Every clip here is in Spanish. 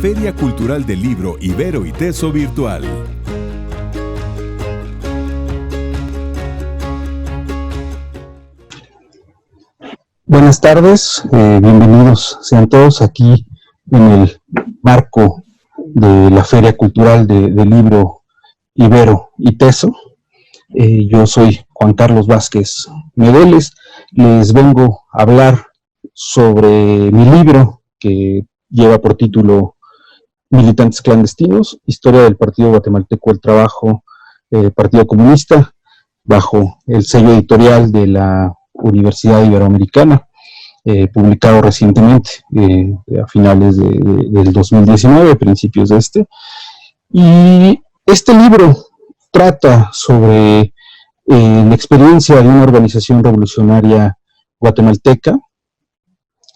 Feria Cultural del Libro Ibero y Teso Virtual. Buenas tardes, bienvenidos sean todos aquí en el marco de la Feria Cultural del Libro Ibero y Teso. Yo soy Juan Carlos Vázquez Medeles, les vengo a hablar sobre mi libro que lleva por título Militantes Clandestinos, Historia del Partido Guatemalteco del Trabajo, Partido Comunista, bajo el sello editorial de la Universidad Iberoamericana, publicado recientemente, a finales del 2019, principios de este. Y este libro trata sobre la experiencia de una organización revolucionaria guatemalteca,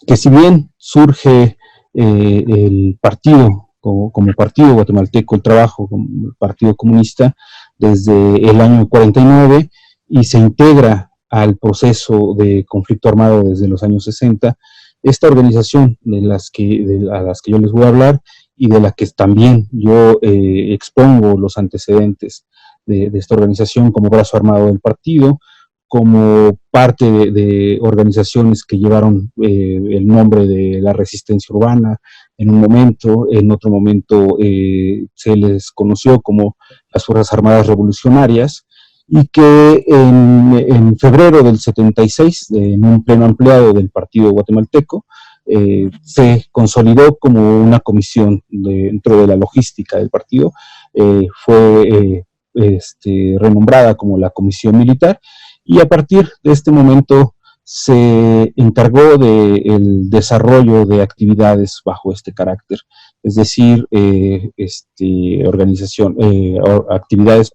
que si bien surge el partido como Partido Guatemalteco del Trabajo, como Partido Comunista, desde el año 49 y se integra al proceso de conflicto armado desde los años 60, esta organización a las que yo les voy a hablar y de la que también yo expongo los antecedentes de esta organización como brazo armado del partido, como parte de organizaciones que llevaron el nombre de la resistencia urbana en un momento, en otro momento se les conoció como las Fuerzas Armadas Revolucionarias, y que en febrero del 76, en un pleno ampliado del Partido Guatemalteco, se consolidó como una comisión dentro de la logística del partido, fue renombrada como la Comisión Militar, y a partir de este momento se encargó del desarrollo de actividades bajo este carácter, es decir, actividades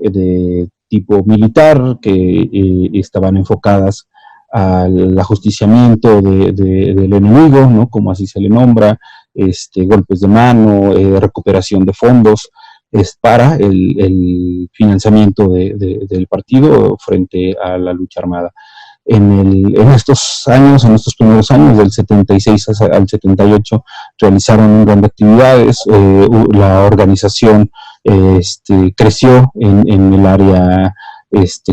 de tipo militar que estaban enfocadas al ajusticiamiento del enemigo, ¿no? Como así se le nombra, golpes de mano, recuperación de fondos, es para el financiamiento del partido frente a la lucha armada. En estos primeros años, del 76 al 78, realizaron un gran de actividades. La organización creció en el área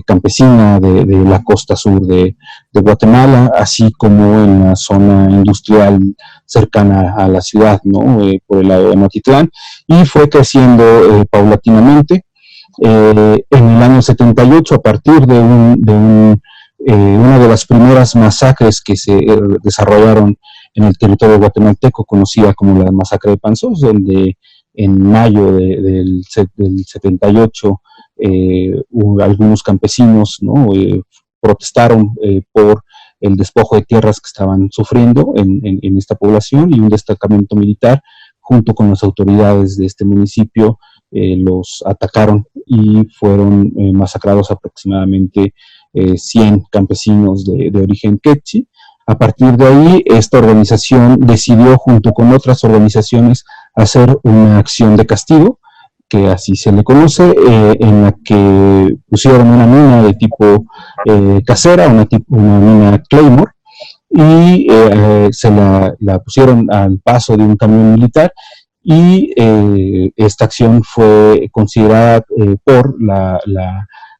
campesina de la costa sur de Guatemala, así como en la zona industrial cercana a la ciudad, ¿no? Por el lado de Notitlán, y fue creciendo paulatinamente. En el año 78, a partir de una de las primeras masacres que se desarrollaron en el territorio guatemalteco, conocida como la masacre de Panzós, donde en mayo del 78 algunos campesinos, ¿no? Protestaron por el despojo de tierras que estaban sufriendo en esta población, y un destacamento militar junto con las autoridades de este municipio los atacaron y fueron masacrados aproximadamente 100 campesinos de origen quechua. A partir de ahí, esta organización decidió, junto con otras organizaciones, hacer una acción de castigo, que así se le conoce, en la que pusieron una mina de tipo casera, una mina Claymore, y se la pusieron al paso de un camión militar, y esta acción fue considerada por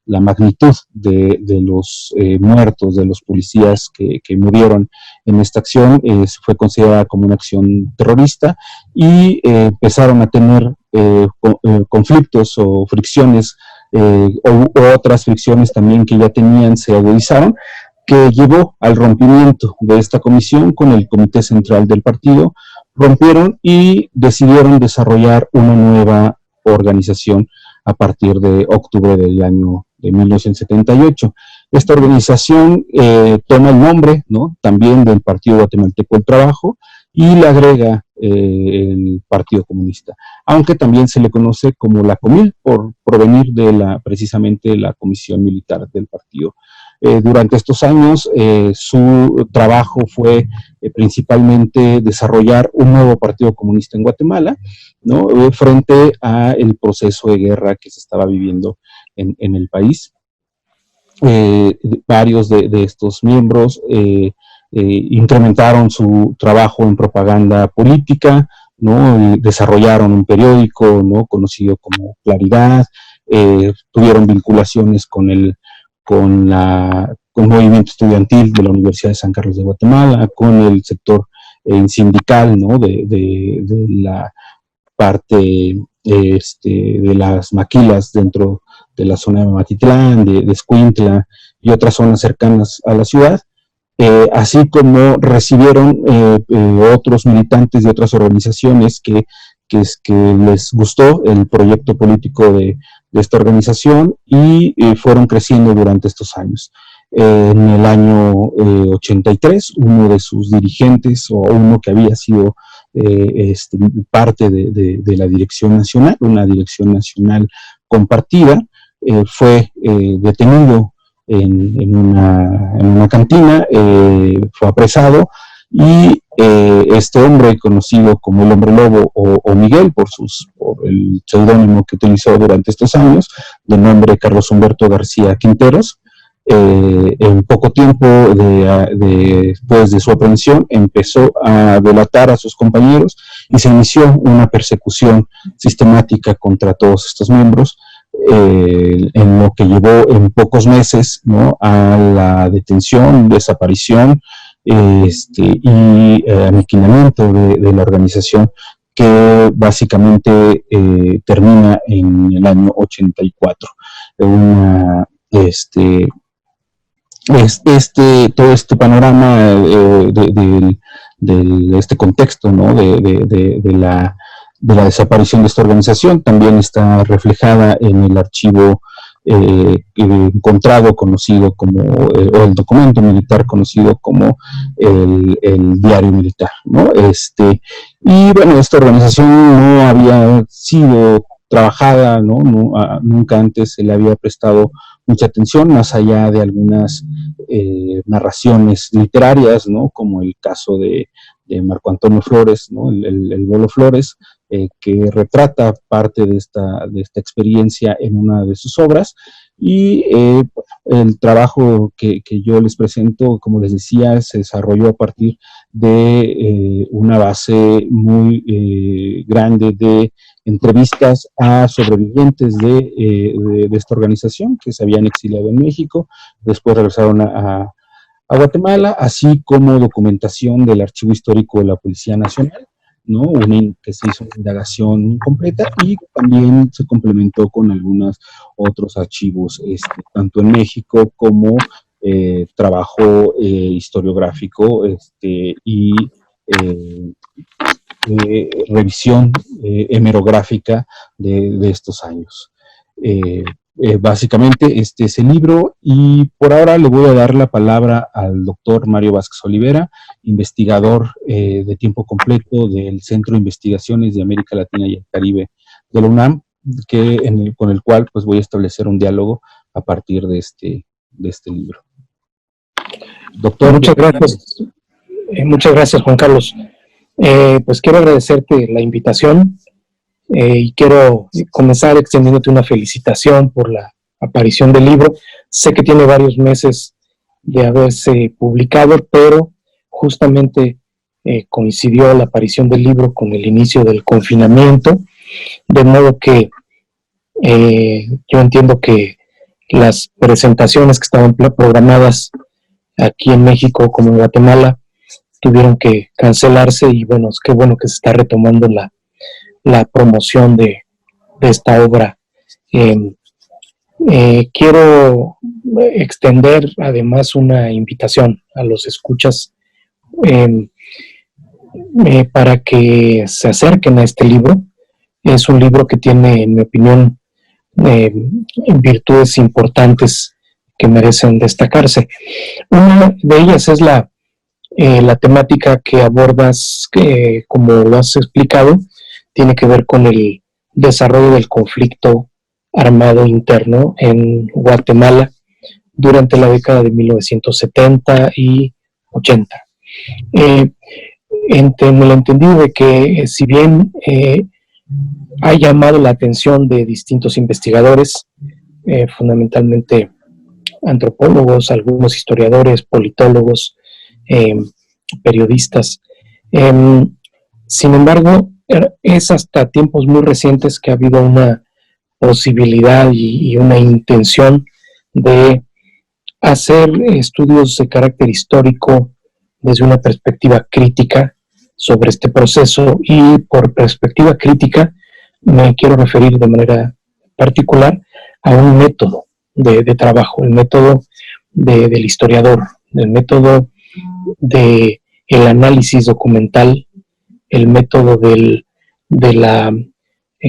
la magnitud de los muertos, de los policías que murieron en esta acción, fue considerada como una acción terrorista, y empezaron a tener conflictos o fricciones, o otras fricciones también que ya tenían, se agudizaron, que llevó al rompimiento de esta comisión con el Comité Central del partido. Rompieron y decidieron desarrollar una nueva organización a partir de octubre del año de 1978. Esta organización toma el nombre, ¿no?, también del Partido Guatemalteco del Trabajo, y le agrega el Partido Comunista, aunque también se le conoce como la Comil, por provenir precisamente de la Comisión Militar del partido. Durante estos años su trabajo fue principalmente desarrollar un nuevo partido comunista en Guatemala, ¿no?, frente al proceso de guerra que se estaba viviendo en el país. Varios de estos miembros incrementaron su trabajo en propaganda política, ¿no? Y desarrollaron un periódico, ¿no? Conocido como Claridad, tuvieron vinculaciones con el movimiento estudiantil de la Universidad de San Carlos de Guatemala, con el sector sindical, ¿no? De la parte de las maquilas dentro de la zona de Matitlán, de Escuintla y otras zonas cercanas a la ciudad, así como recibieron otros militantes de otras organizaciones que les gustó el proyecto político de esta organización y fueron creciendo durante estos años. En el año 83, uno de sus dirigentes, o uno que había sido parte de la dirección nacional, una dirección nacional compartida, fue detenido en una cantina, fue apresado y este hombre, conocido como el Hombre Lobo o Miguel por el seudónimo que utilizó durante estos años, de nombre Carlos Humberto García Quinteros, en poco tiempo después de su aprehensión empezó a delatar a sus compañeros y se inició una persecución sistemática contra todos estos miembros, en lo que llevó en pocos meses, ¿no?, a la detención, desaparición y aniquilamiento de la organización, que básicamente termina en el año 84. Todo este panorama de este contexto, ¿no?, de la desaparición de esta organización también está reflejada en el archivo encontrado, conocido como, o el documento militar conocido como el diario militar, ¿no? Y bueno, esta organización no había sido trabajada, ¿no? Nunca antes se le había prestado mucha atención, más allá de algunas narraciones literarias, ¿no?, como el caso de Marco Antonio Flores, ¿no?, el Bolo Flores, que retrata parte de esta experiencia en una de sus obras. Y el trabajo que yo les presento, como les decía, se desarrolló a partir de una base muy grande de entrevistas a sobrevivientes de esta organización que se habían exiliado en México, después regresaron a Guatemala, así como documentación del Archivo Histórico de la Policía Nacional, ¿no?, que se hizo una indagación completa y también se complementó con algunos otros archivos, tanto en México como trabajo historiográfico y revisión hemerográfica de estos años. Básicamente este es el libro, y por ahora le voy a dar la palabra al doctor Mario Vázquez Olivera, investigador de tiempo completo del Centro de Investigaciones de América Latina y el Caribe de la UNAM, con el cual pues voy a establecer un diálogo a partir de este libro. Doctor. Muchas gracias. Muchas gracias, Juan Carlos. Pues quiero agradecerte la invitación y quiero comenzar extendiéndote una felicitación por la aparición del libro. Sé que tiene varios meses de haberse publicado, pero justamente coincidió la aparición del libro con el inicio del confinamiento, de modo que yo entiendo que las presentaciones que estaban programadas aquí en México como en Guatemala tuvieron que cancelarse, y bueno, qué bueno que se está retomando la promoción de esta obra. Quiero extender además una invitación a los escuchas para que se acerquen a este libro. Es un libro que tiene, en mi opinión, virtudes importantes que merecen destacarse. Una de ellas es la temática que abordas, que, como lo has explicado, tiene que ver con el desarrollo del conflicto armado interno en Guatemala durante la década de 1970 y 80. En el entendido de que, si bien ha llamado la atención de distintos investigadores, fundamentalmente antropólogos, algunos historiadores, politólogos, periodistas. Sin embargo, es hasta tiempos muy recientes que ha habido una posibilidad y una intención de hacer estudios de carácter histórico desde una perspectiva crítica sobre este proceso, y por perspectiva crítica me quiero referir de manera particular a un método de trabajo, el método del historiador, el método del análisis documental, el método de la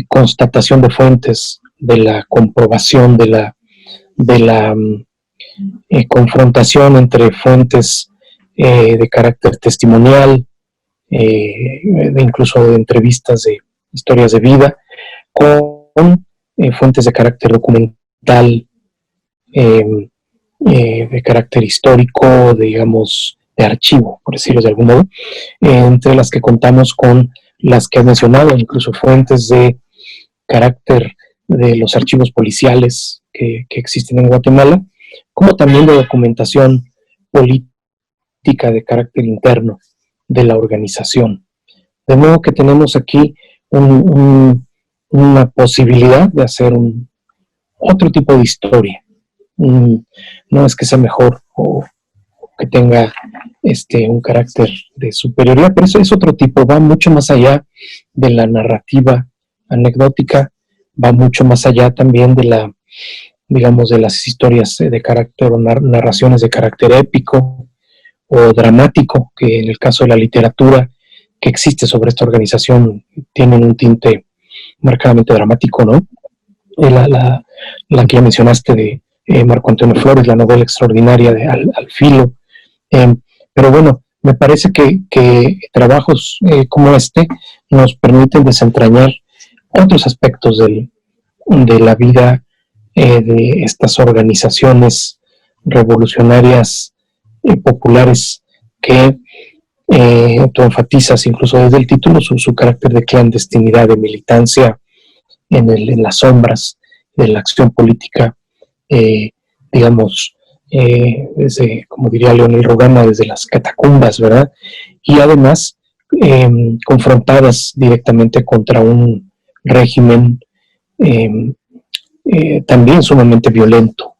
constatación de fuentes, de la comprobación, de la confrontación entre fuentes de carácter testimonial, incluso de entrevistas de historias de vida, con fuentes de carácter documental, de carácter histórico, digamos, de archivo, por decirlo de algún modo, entre las que contamos con las que has mencionado, incluso fuentes de carácter de los archivos policiales que existen en Guatemala, como también de documentación política de carácter interno de la organización. De modo que tenemos aquí una posibilidad de hacer otro tipo de historia. No es que sea mejor o que tenga un carácter de superioridad, pero eso es otro tipo, va mucho más allá de la narrativa anecdótica, va mucho más allá también de de las historias de carácter o narraciones de carácter épico o dramático, que en el caso de la literatura que existe sobre esta organización tienen un tinte marcadamente dramático, ¿no? La que ya mencionaste de Marco Antonio Flores, la novela extraordinaria de Al filo. Pero bueno, me parece que trabajos como este nos permiten desentrañar otros aspectos de la vida de estas organizaciones revolucionarias populares que tú enfatizas incluso desde el título su carácter de clandestinidad, de militancia en las sombras de la acción política, digamos, desde, como diría Leonel Rogama, desde las catacumbas, ¿verdad? Y además confrontadas directamente contra un régimen también sumamente violento.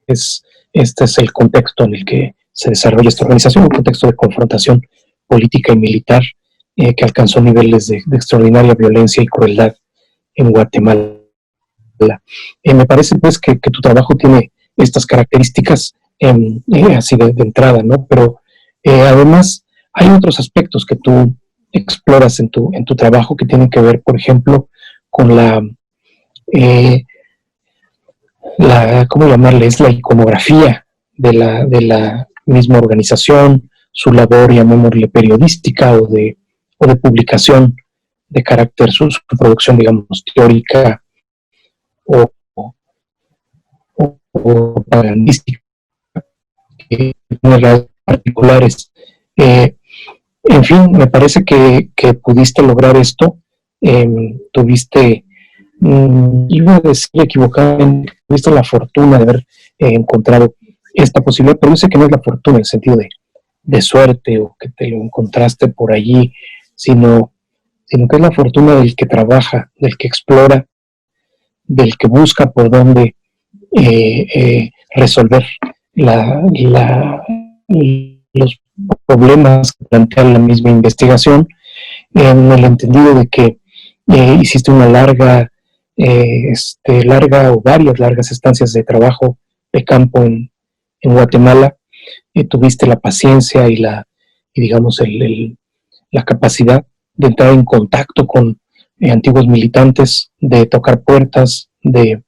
Este es el contexto en el que se desarrolla esta organización, un contexto de confrontación política y militar que alcanzó niveles de extraordinaria violencia y crueldad en Guatemala. Me parece pues que tu trabajo tiene estas características así de entrada, ¿no? Pero además hay otros aspectos que tú exploras en tu trabajo que tienen que ver, por ejemplo, con ¿cómo llamarle? Es la iconografía de la misma organización, su labor, llamémosle periodística o de publicación de carácter, su producción, digamos, teórica o propagandística, que tiene rasgos particulares. En fin, me parece que pudiste lograr esto. Tuviste, iba a decir equivocadamente, tuviste la fortuna de haber encontrado esta posibilidad, pero yo sé que no es la fortuna en el sentido de suerte o que te lo encontraste por allí, sino que es la fortuna del que trabaja, del que explora, del que busca por dónde resolver los problemas que plantea la misma investigación, en el entendido de que hiciste una larga o varias largas estancias de trabajo de campo en Guatemala, tuviste la paciencia y digamos la capacidad de entrar en contacto con antiguos militantes, de tocar puertas, de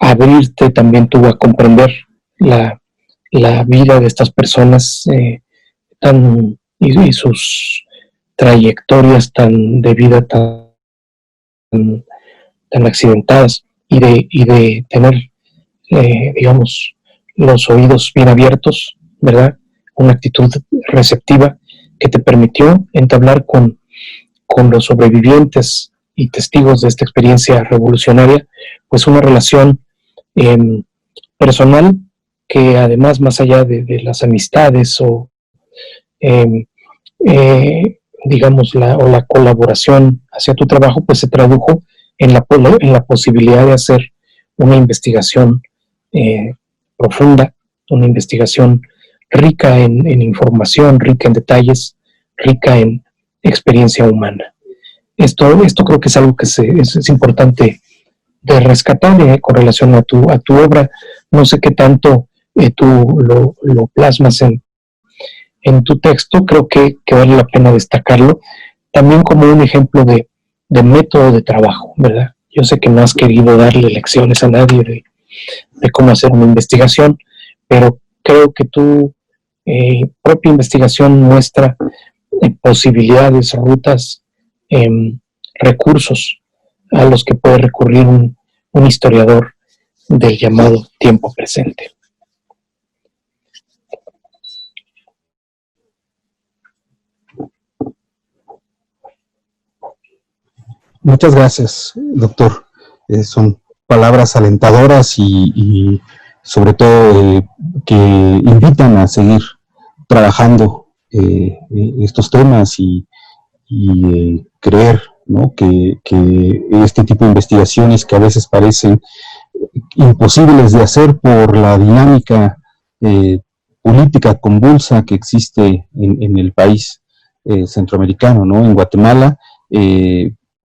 abrirte también tú a comprender la vida de estas personas y sus trayectorias de vida tan accidentadas, y de tener, digamos, los oídos bien abiertos, ¿verdad? Una actitud receptiva que te permitió entablar con los sobrevivientes y testigos de esta experiencia revolucionaria, pues una relación personal que además, más allá de las amistades o digamos, la colaboración hacia tu trabajo, pues se tradujo en la posibilidad de hacer una investigación profunda, una investigación rica en información, rica en detalles, rica en experiencia humana. Esto creo que es algo que es importante de rescatar con relación a tu obra. No sé qué tanto tú lo plasmas en tu texto. Creo que vale la pena destacarlo también como un ejemplo de método de trabajo, ¿verdad? Yo sé que no has querido darle lecciones a nadie de cómo hacer una investigación, pero creo que tu propia investigación muestra posibilidades, rutas, recursos a los que puede recurrir un historiador del llamado tiempo presente. Muchas gracias, doctor. Son palabras alentadoras y sobre todo que invitan a seguir trabajando estos temas y creer, ¿no?, que este tipo de investigaciones que a veces parecen imposibles de hacer por la dinámica política convulsa que existe en el país centroamericano, ¿no? En Guatemala,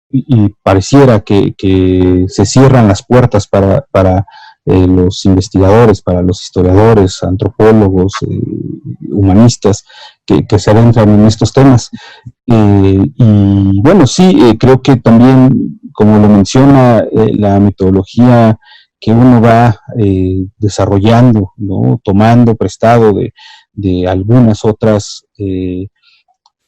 y pareciera que se cierran las puertas para los investigadores, para los historiadores, antropólogos, humanistas que se adentran en estos temas. Y bueno, sí, creo que también, como lo menciona, la metodología que uno va desarrollando, ¿no?, tomando prestado de algunas otras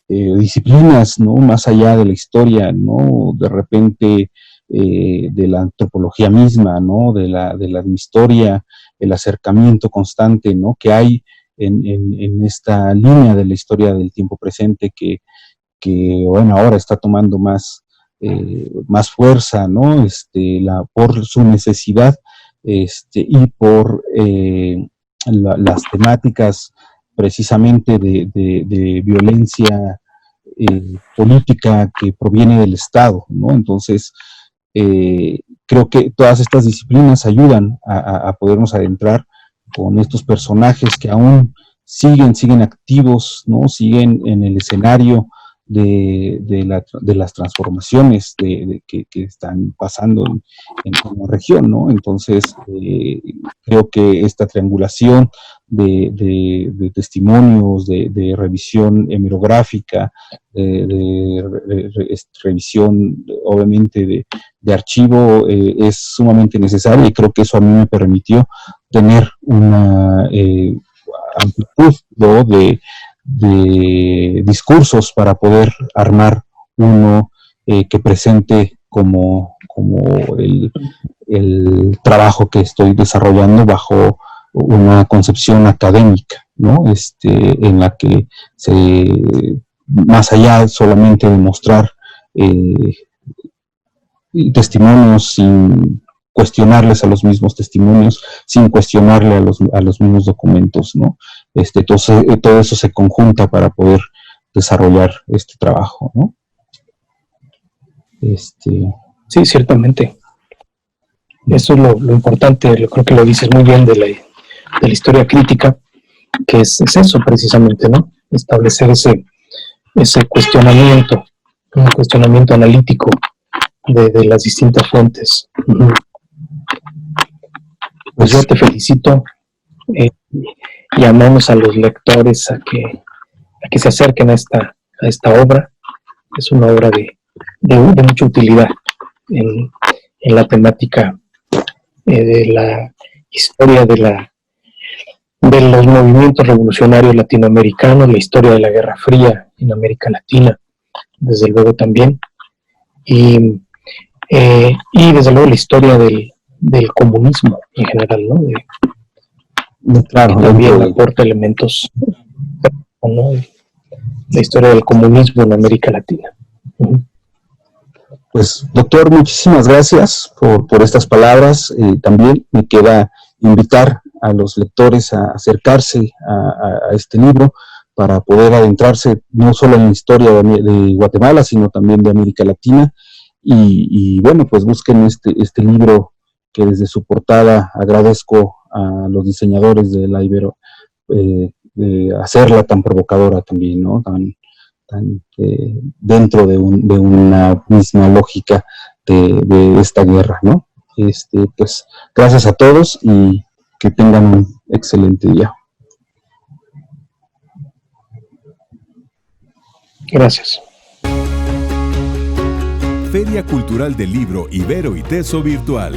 disciplinas, ¿no?, más allá de la historia, ¿no?, de repente de la antropología misma, ¿no?, de la historia, el acercamiento constante, ¿no?, que hay en esta línea de la historia del tiempo presente que bueno, ahora está tomando más fuerza, ¿no?, por su necesidad y por las temáticas precisamente de violencia política que proviene del Estado, ¿no? Entonces, creo que todas estas disciplinas ayudan a podernos adentrar con estos personajes que aún siguen activos, ¿no?, siguen en el escenario de las transformaciones que están pasando en la región, ¿no? Entonces, creo que esta triangulación de testimonios, de revisión hemerográfica, revisión, obviamente, de archivo, es sumamente necesaria, y creo que eso a mí me permitió tener una amplitud, ¿no?, de discursos para poder armar uno que presente como el trabajo que estoy desarrollando bajo una concepción académica, ¿no?, en la que más allá solamente de mostrar testimonios sin cuestionarles a los mismos testimonios, sin cuestionarle a los mismos documentos, ¿no? Entonces, todo eso se conjunta para poder desarrollar este trabajo, ¿no? Sí, ciertamente. Eso es lo importante, creo que lo dices muy bien de la historia crítica, que es eso precisamente, ¿no? Establecer ese cuestionamiento, un cuestionamiento analítico de las distintas fuentes. Pues yo te felicito, llamamos a los lectores a que se acerquen a esta obra. Es una obra de mucha utilidad en la temática de la historia de los movimientos revolucionarios latinoamericanos, la historia de la Guerra Fría en América Latina, desde luego también, y desde luego la historia del comunismo en general, ¿no? Claro, también aporta elementos, ¿no?, la historia del comunismo en América Latina. Pues, doctor, muchísimas gracias por estas palabras. También me queda invitar a los lectores a acercarse a este libro para poder adentrarse no solo en la historia de Guatemala, sino también de América Latina. Y bueno, pues busquen este libro, que desde su portada agradezco a los diseñadores de la Ibero de hacerla tan provocadora también, ¿no? Tan dentro de una misma lógica de esta guerra, ¿no? Pues gracias a todos y que tengan un excelente día. Gracias. Feria Cultural del Libro Ibero y Teso Virtual.